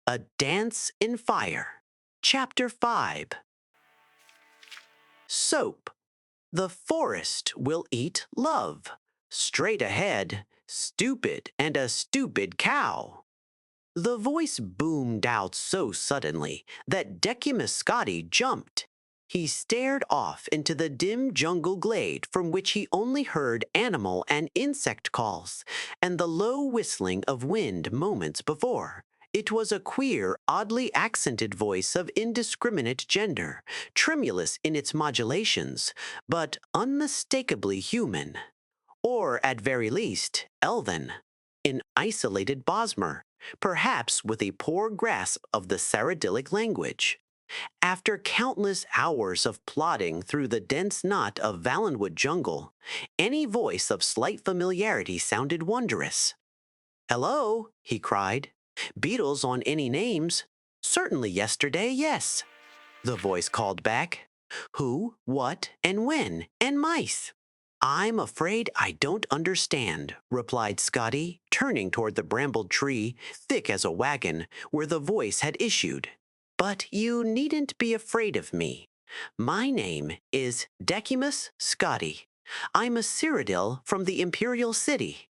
A Dance in Fire. Chapter 5. Soap. The forest will eat love. Straight ahead, stupid and a stupid cow. The voice boomed out so suddenly that Decimus Scotti jumped. He stared off into the dim jungle glade from which he only heard animal and insect calls and the low whistling of wind moments before. It was a queer, oddly accented voice of indiscriminate gender, tremulous in its modulations, but unmistakably human. Or, at very least, elven. An isolated Bosmer, perhaps with a poor grasp of the Cyrillic language. After countless hours of plodding through the dense knot of Valenwood jungle, any voice of slight familiarity sounded wondrous. "Hello," he cried. "Beetles on any names? Certainly yesterday, yes." The voice called back. "Who, what, and when, and mice?" "I'm afraid I don't understand," replied Scotty, turning toward the brambled tree, thick as a wagon, where the voice had issued. "But you needn't be afraid of me. My name is Decimus Scotti. I'm a Cyrodiil from the Imperial City.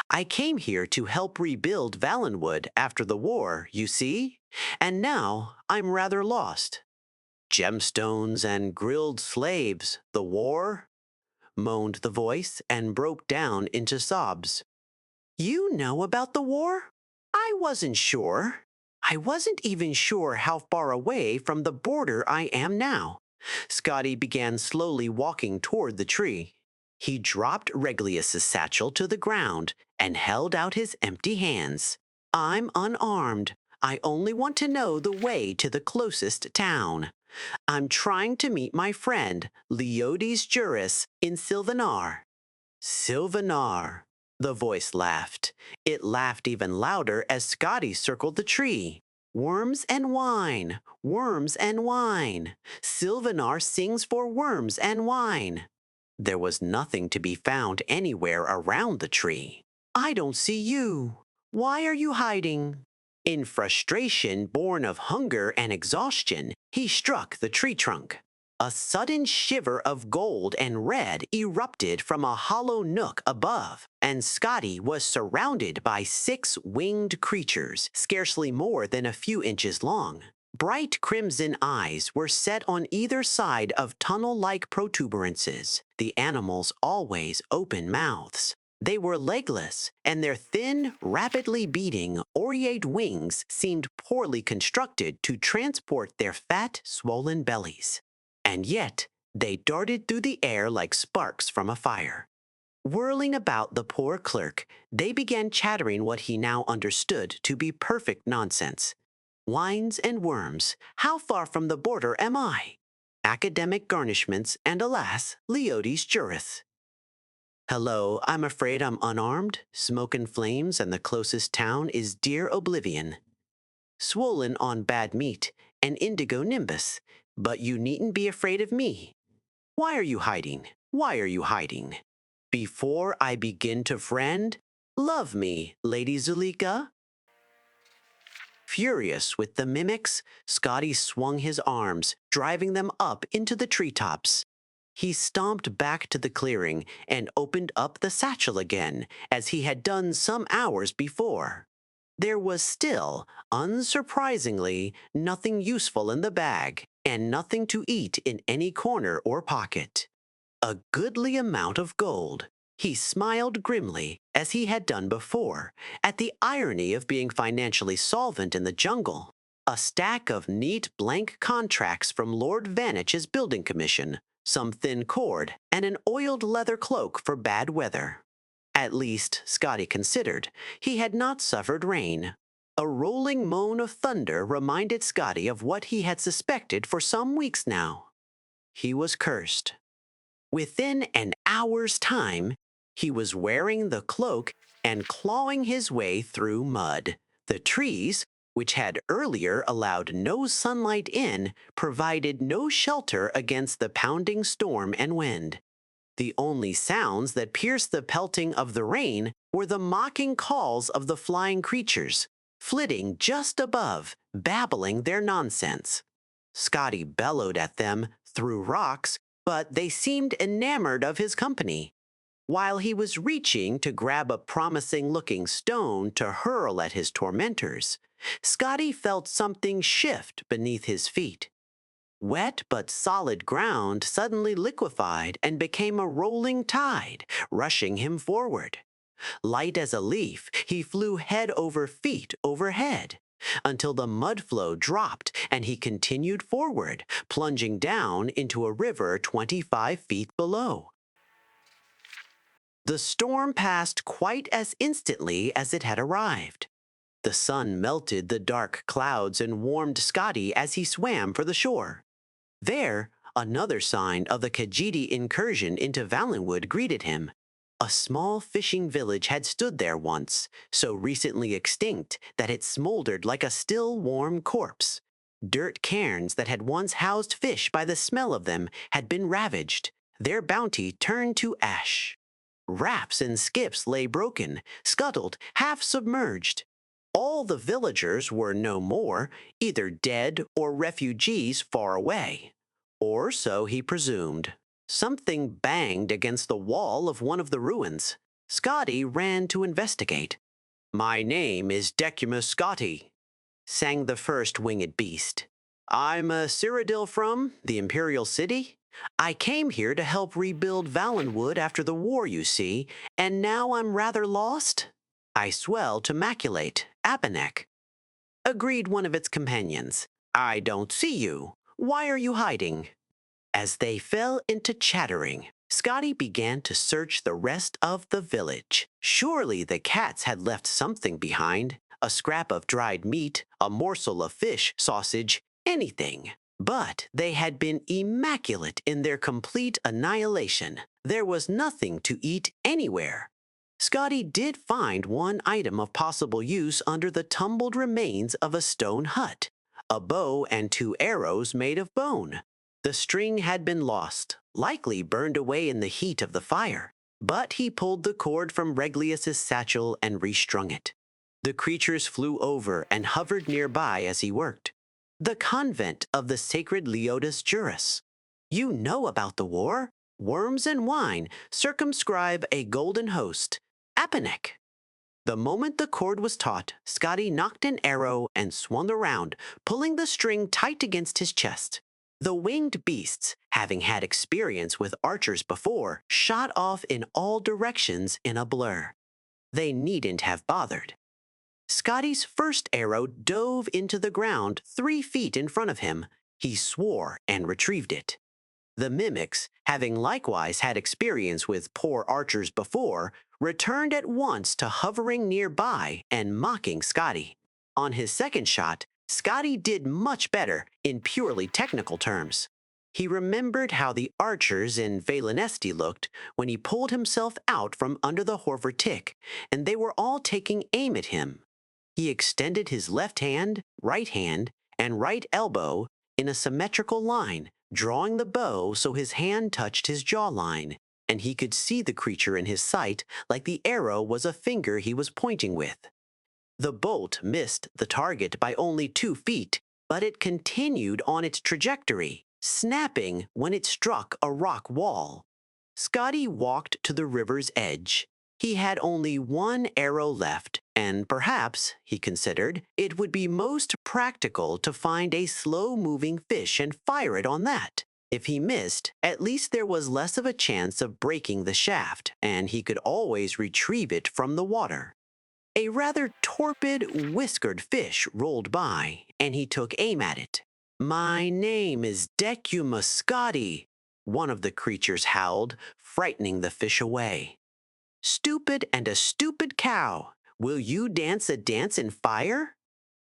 I came here to help rebuild Valenwood after the war, you see, and now I'm rather lost." "Gemstones and grilled slaves, the war?" moaned the voice and broke down into sobs. "You know about the war? I wasn't sure. I wasn't even sure how far away from the border I am now." Scotty began slowly walking toward the tree. He dropped Regulus's satchel to the ground and held out his empty hands. "I'm unarmed. I only want to know the way to the closest town. I'm trying to meet my friend, Leodes Juris, in Sylvanar." "Sylvanar," the voice laughed. It laughed even louder as Scotty circled the tree. "Worms and wine, worms and wine. Sylvanar sings for worms and wine." There was nothing to be found anywhere around the tree. "I don't see you. Why are you hiding?" In frustration born of hunger and exhaustion, he struck the tree trunk. A sudden shiver of gold and red erupted from a hollow nook above, and Scotty was surrounded by 6 winged creatures, scarcely more than a few inches long. Bright crimson eyes were set on either side of tunnel-like protuberances, the animals' always open mouths. They were legless, and their thin, rapidly beating, aureate wings seemed poorly constructed to transport their fat, swollen bellies. And yet, they darted through the air like sparks from a fire. Whirling about the poor clerk, they began chattering what he now understood to be perfect nonsense. "Wines and worms, how far from the border am I? Academic garnishments, and alas, Leodes Juris. Hello, I'm afraid I'm unarmed. Smoke and flames, and the closest town is dear Oblivion. Swollen on bad meat, and indigo nimbus, but you needn't be afraid of me. Why are you hiding? Why are you hiding? Before I begin to friend, love me, Lady Zulika." Furious with the mimics, Scotty swung his arms, driving them up into the treetops. He stomped back to the clearing and opened up the satchel again, as he had done some hours before. There was still, unsurprisingly, nothing useful in the bag, and nothing to eat in any corner or pocket. A goodly amount of gold. He smiled grimly, as he had done before, at the irony of being financially solvent in the jungle. A stack of neat blank contracts from Lord Vanitch's building commission, some thin cord, and an oiled leather cloak for bad weather. At least, Scotty considered, he had not suffered rain. A rolling moan of thunder reminded Scotty of what he had suspected for some weeks now. He was cursed. Within an hour's time, he was wearing the cloak and clawing his way through mud. The trees, which had earlier allowed no sunlight in, provided no shelter against the pounding storm and wind. The only sounds that pierced the pelting of the rain were the mocking calls of the flying creatures, flitting just above, babbling their nonsense. Scotty bellowed at them through rocks, but they seemed enamored of his company. While he was reaching to grab a promising-looking stone to hurl at his tormentors, Scotty felt something shift beneath his feet. Wet but solid ground suddenly liquefied and became a rolling tide, rushing him forward. Light as a leaf, he flew head over feet overhead, until the mud flow dropped and he continued forward, plunging down into a river 25 feet below. The storm passed quite as instantly as it had arrived. The sun melted the dark clouds and warmed Scotty as he swam for the shore. There, another sign of the Khajiit incursion into Valenwood greeted him. A small fishing village had stood there once, so recently extinct that it smoldered like a still warm corpse. Dirt cairns that had once housed fish by the smell of them had been ravaged, their bounty turned to ash. Rafts and skiffs lay broken, scuttled, half submerged. All the villagers were no more, either dead or refugees far away. Or so he presumed. Something banged against the wall of one of the ruins. Scotty ran to investigate. "My name is Decumus Scotty," sang the first winged beast. "I'm a Cyrodiil from the Imperial City. I came here to help rebuild Valenwood after the war, you see, and now I'm rather lost." "I swell to maculate, Apanek," agreed one of its companions. "I don't see you. Why are you hiding?" As they fell into chattering, Scotty began to search the rest of the village. Surely the cats had left something behind, a scrap of dried meat, a morsel of fish, sausage, anything. But they had been immaculate in their complete annihilation. There was nothing to eat anywhere. Scotty did find one item of possible use under the tumbled remains of a stone hut, a bow and 2 arrows made of bone. The string had been lost, likely burned away in the heat of the fire, but he pulled the cord from Reglius's satchel and restrung it. The creatures flew over and hovered nearby as he worked. The convent of the sacred Leotus Juris. You know about the war. Worms and wine circumscribe a golden host. Apanek. The moment the cord was taut, Scotty knocked an arrow and swung around, pulling the string tight against his chest. The winged beasts, having had experience with archers before, shot off in all directions in a blur. They needn't have bothered. Scotty's first arrow dove into the ground 3 feet in front of him. He swore and retrieved it. The mimics, having likewise had experience with poor archers before, returned at once to hovering nearby and mocking Scotty. On his second shot, Scotty did much better in purely technical terms. He remembered how the archers in Valenesti looked when he pulled himself out from under the Horvertick, and they were all taking aim at him. He extended his left hand, and right elbow in a symmetrical line, drawing the bow so his hand touched his jawline, and he could see the creature in his sight like the arrow was a finger he was pointing with. The bolt missed the target by only 2 feet, but it continued on its trajectory, snapping when it struck a rock wall. Scotty walked to the river's edge. He had only 1 arrow left, and perhaps, he considered, it would be most practical to find a slow-moving fish and fire it on that. If he missed, at least there was less of a chance of breaking the shaft, and he could always retrieve it from the water. A rather torpid, whiskered fish rolled by, and he took aim at it. "My name is Decumus Scotty," one of the creatures howled, frightening the fish away. "Stupid and a stupid cow, will you dance a dance in fire?"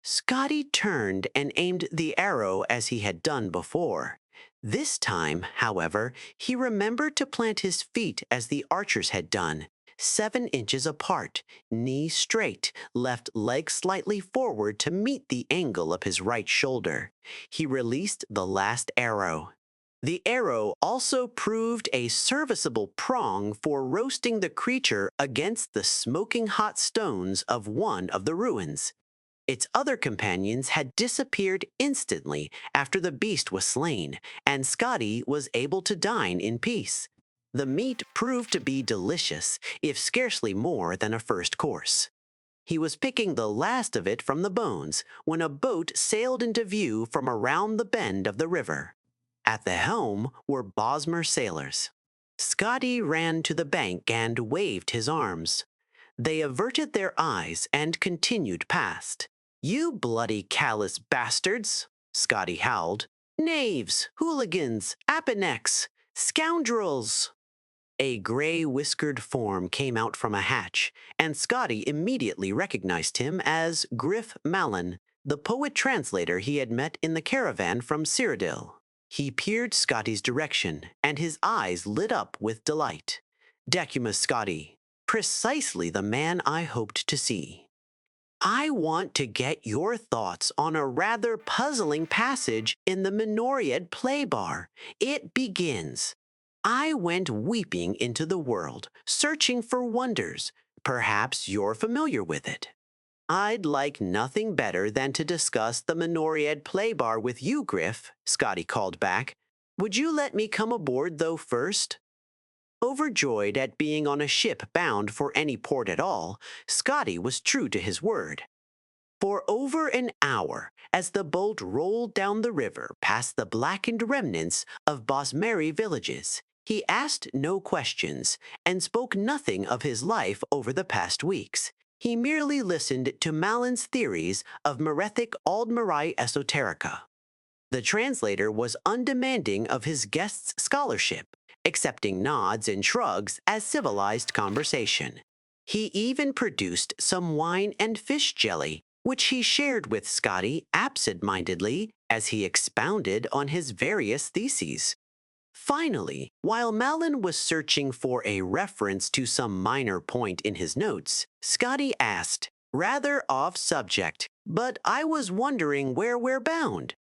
Scotty turned and aimed the arrow as he had done before. This time, however, he remembered to plant his feet as the archers had done, 7 inches apart, knees straight, left leg slightly forward to meet the angle of his right shoulder. He released the last arrow. The arrow also proved a serviceable prong for roasting the creature against the smoking hot stones of one of the ruins. Its other companions had disappeared instantly after the beast was slain, and Scotty was able to dine in peace. The meat proved to be delicious, if scarcely more than a first course. He was picking the last of it from the bones when a boat sailed into view from around the bend of the river. At the helm were Bosmer sailors. Scotty ran to the bank and waved his arms. They averted their eyes and continued past. "You bloody callous bastards!" Scotty howled. "Knaves, hooligans, appenecks, scoundrels!" A gray-whiskered form came out from a hatch, and Scotty immediately recognized him as Griff Mallon, the poet-translator he had met in the caravan from Cyrodiil. He peered Scotty's direction, and his eyes lit up with delight. "Decumus, Scotty. Precisely the man I hoped to see. I want to get your thoughts on a rather puzzling passage in the Minoriad Playbar. It begins, 'I went weeping into the world, searching for wonders. Perhaps you're familiar with it.' I'd like nothing better than to discuss the Minoriad Playbar with you, Griff," Scotty called back. "Would you let me come aboard, though, first?" Overjoyed at being on a ship bound for any port at all, Scotty was true to his word. For over an hour, as the boat rolled down the river past the blackened remnants of Bosmeri villages, he asked no questions and spoke nothing of his life over the past weeks. He merely listened to Mallon's theories of Merethic Aldmerai esoterica. The translator was undemanding of his guest's scholarship, accepting nods and shrugs as civilized conversation. He even produced some wine and fish jelly, which he shared with Scotty absent-mindedly as he expounded on his various theses. Finally, while Mallon was searching for a reference to some minor point in his notes, Scotty asked, "Rather off subject, but I was wondering where we're bound."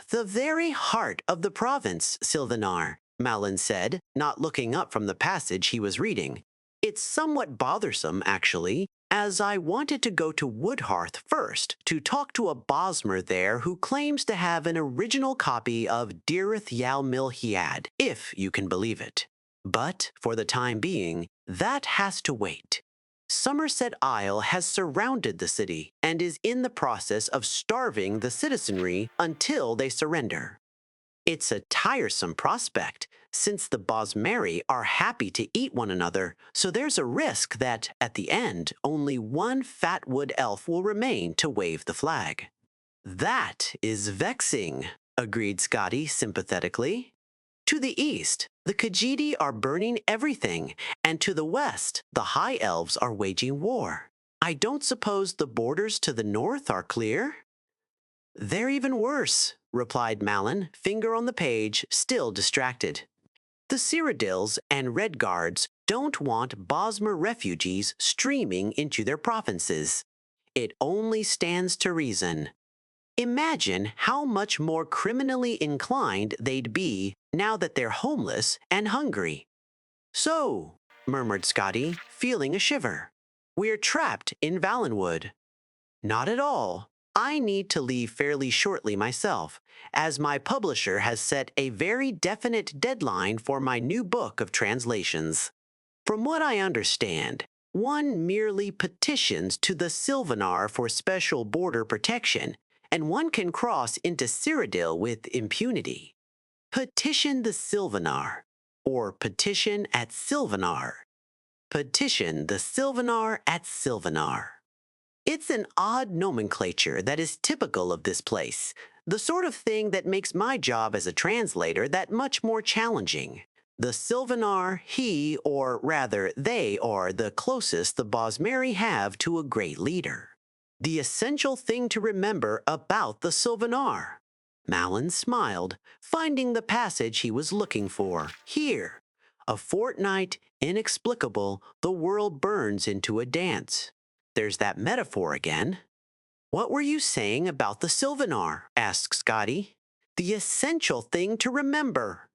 "The very heart of the province, Sylvanar," Mallon said, not looking up from the passage he was reading. "It's somewhat bothersome, actually, as I wanted to go to Woodhearth first to talk to a Bosmer there who claims to have an original copy of Dirith Yal Milhiad, if you can believe it. But, for the time being, that has to wait. Somerset Isle has surrounded the city and is in the process of starving the citizenry until they surrender. It's a tiresome prospect, since the Bosmeri are happy to eat one another, so there's a risk that, at the end, only one fat wood elf will remain to wave the flag." "That is vexing," agreed Scotty sympathetically. "To the east, the Khajiit are burning everything, and to the west, the High Elves are waging war. I don't suppose the borders to the north are clear?" "They're even worse," replied Mallon, finger on the page, still distracted. "The Cyrodiils and Redguards don't want Bosmer refugees streaming into their provinces. It only stands to reason. Imagine how much more criminally inclined they'd be now that they're homeless and hungry." "So," murmured Scotty, feeling a shiver, "we're trapped in Valenwood." "Not at all. I need to leave fairly shortly myself, as my publisher has set a very definite deadline for my new book of translations. From what I understand, one merely petitions to the Sylvanar for special border protection, and one can cross into Cyrodiil with impunity. Petition the Sylvanar, or petition at Sylvanar. Petition the Sylvanar at Sylvanar. It's an odd nomenclature that is typical of this place, the sort of thing that makes my job as a translator that much more challenging. The Sylvanar, he, or rather they, are the closest the Bosmeri have to a great leader. The essential thing to remember about the Sylvanar." Mallon smiled, finding the passage he was looking for. "Here. A fortnight, inexplicable, the world burns into a dance." There's that metaphor again. "What were you saying about the Sylvanar?" asked Scotty. "The essential thing to remember."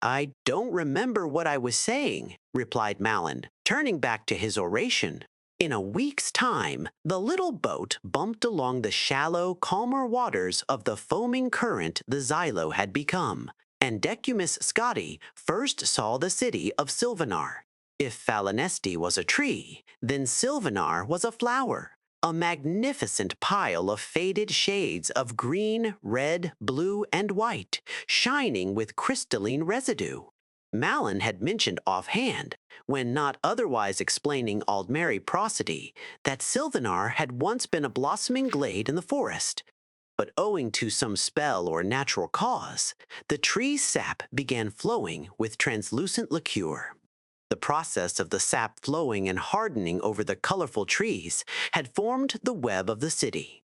"I don't remember what I was saying," replied Mallon, turning back to his oration. In a week's time, the little boat bumped along the shallow, calmer waters of the foaming current the Xylo had become, and Decumus Scotti first saw the city of Silvanar. If Falinesti was a tree, then Silvanar was a flower, a magnificent pile of faded shades of green, red, blue, and white, shining with crystalline residue. Malin had mentioned offhand, when not otherwise explaining Aldmeri prosody, that Silvanar had once been a blossoming glade in the forest. But owing to some spell or natural cause, the tree's sap began flowing with translucent liqueur. The process of the sap flowing and hardening over the colorful trees had formed the web of the city.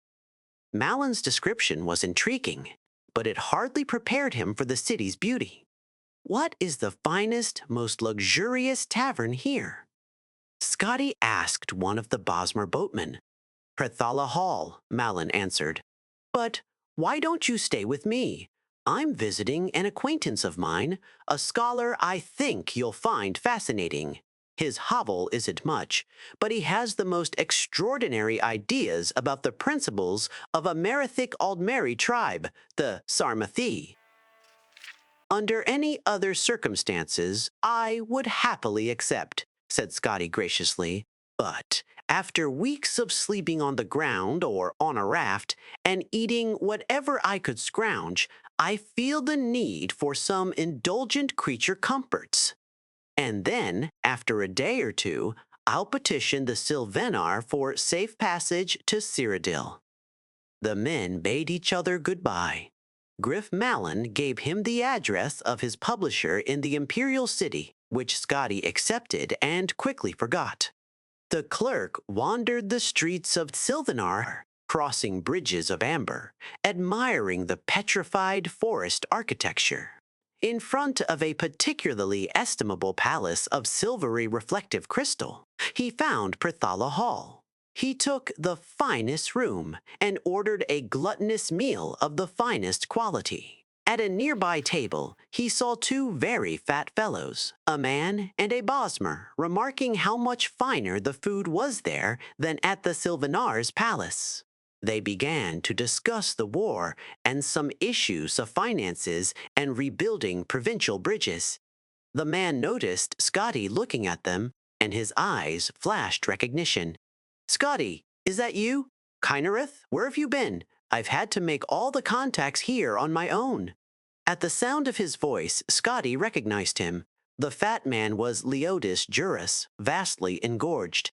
Malin's description was intriguing, but it hardly prepared him for the city's beauty. What is the finest, most luxurious tavern here? Scotty asked one of the Bosmer boatmen. Prethala Hall, Malin answered. But why don't you stay with me? I'm visiting an acquaintance of mine, a scholar I think you'll find fascinating. His hovel isn't much, but he has the most extraordinary ideas about the principles of a Merithic Aldmeri tribe, the Sarmathi. Under any other circumstances, I would happily accept, said Scotty graciously. But after weeks of sleeping on the ground or on a raft and eating whatever I could scrounge, I feel the need for some indulgent creature comforts. And then, after a day or two, I'll petition the Silvenar for safe passage to Cyrodiil. The men bade each other goodbye. Griff Malin gave him the address of his publisher in the Imperial City, which Scotty accepted and quickly forgot. The clerk wandered the streets of Silvanar, crossing bridges of amber, admiring the petrified forest architecture. In front of a particularly estimable palace of silvery reflective crystal, he found Prethala Hall. He took the finest room and ordered a gluttonous meal of the finest quality. At a nearby table, he saw two very fat fellows, a man and a Bosmer, remarking how much finer the food was there than at the Silvanar's palace. They began to discuss the war and some issues of finances and rebuilding provincial bridges. The man noticed Scotty looking at them, and his eyes flashed recognition. Scotty, is that you? Kynareth, where have you been? I've had to make all the contacts here on my own. At the sound of his voice, Scotty recognized him. The fat man was Leodis Juris, vastly engorged.